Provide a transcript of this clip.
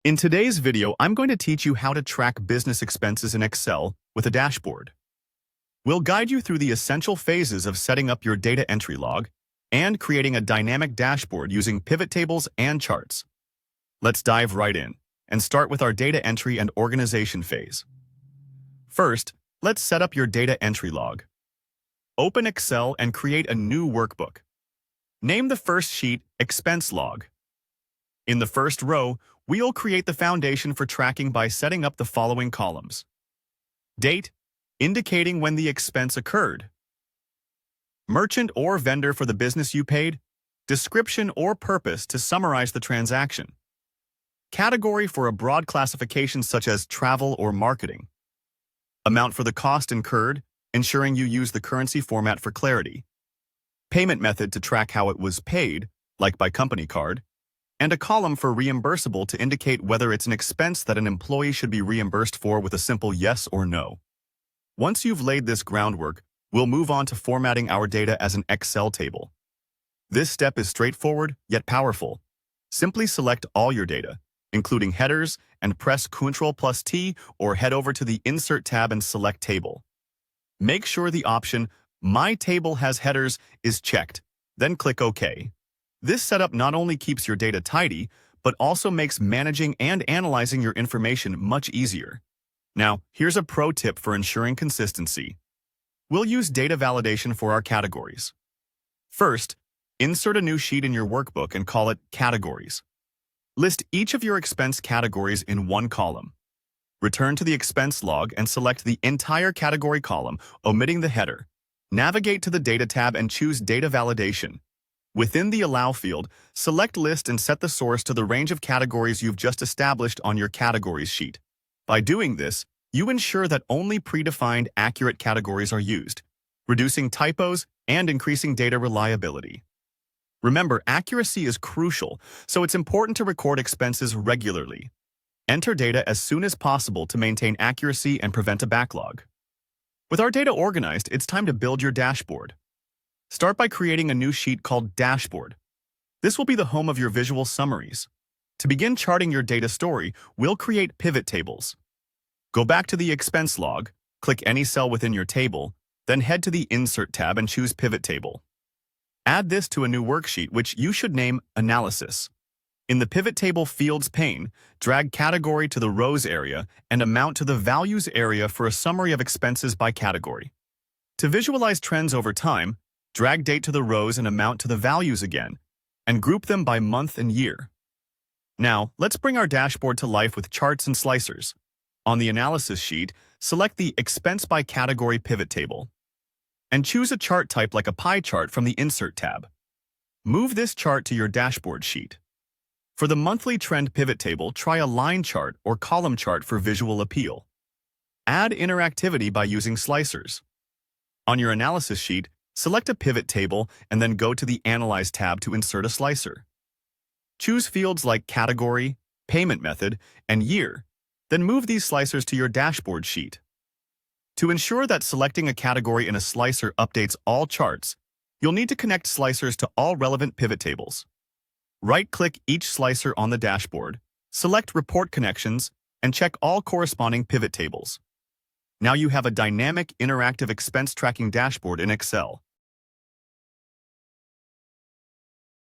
In today's video, I'm going to teach you how to track business expenses in Excel with a dashboard. We'll guide you through the essential phases of setting up your data entry log and creating a dynamic dashboard using pivot tables and charts. Let's dive right in and start with our data entry and organization phase. First, let's set up your data entry log. Open Excel and create a new workbook. Name the first sheet Expense Log. In the first row, we'll create the foundation for tracking by setting up the following columns. Date, indicating when the expense occurred. Merchant or vendor for the business you paid. Description or purpose to summarize the transaction. Category for a broad classification such as travel or marketing. Amount for the cost incurred, ensuring you use the currency format for clarity. Payment method to track how it was paid, like by company card. And a column for reimbursable to indicate whether it's an expense that an employee should be reimbursed for with a simple yes or no. Once you've laid this groundwork, we'll move on to formatting our data as an Excel table. This step is straightforward yet powerful. Simply select all your data, including headers, and press Ctrl+T or head over to the Insert tab and select Table. Make sure the option My Table Has Headers is checked, then click OK. This setup not only keeps your data tidy, but also makes managing and analyzing your information much easier. Now, here's a pro tip for ensuring consistency. We'll use data validation for our categories. First, insert a new sheet in your workbook and call it Categories. List each of your expense categories in one column. Return to the expense log and select the entire category column, omitting the header. Navigate to the Data tab and choose Data Validation. Within the Allow field, select List and set the source to the range of categories you've just established on your Categories sheet. By doing this, you ensure that only predefined, accurate categories are used, reducing typos and increasing data reliability. Remember, accuracy is crucial, so it's important to record expenses regularly. Enter data as soon as possible to maintain accuracy and prevent a backlog. With our data organized, it's time to build your dashboard. Start by creating a new sheet called Dashboard. This will be the home of your visual summaries. To begin charting your data story, we'll create pivot tables. Go back to the expense log, click any cell within your table, then head to the Insert tab and choose Pivot Table. Add this to a new worksheet, which you should name Analysis. In the Pivot Table Fields pane, drag Category to the Rows area and Amount to the Values area for a summary of expenses by category. To visualize trends over time, drag Date to the rows and Amount to the values again, and group them by month and year. Now, let's bring our dashboard to life with charts and slicers. On the Analysis sheet, select the Expense by Category pivot table, and choose a chart type like a pie chart from the Insert tab. Move this chart to your dashboard sheet. For the monthly trend pivot table, try a line chart or column chart for visual appeal. Add interactivity by using slicers. On your Analysis sheet, select a pivot table and then go to the Analyze tab to insert a slicer. Choose fields like Category, Payment Method, and Year, then move these slicers to your dashboard sheet. To ensure that selecting a category in a slicer updates all charts, you'll need to connect slicers to all relevant pivot tables. Right-click each slicer on the dashboard, select Report Connections, and check all corresponding pivot tables. Now you have a dynamic, interactive expense tracking dashboard in Excel.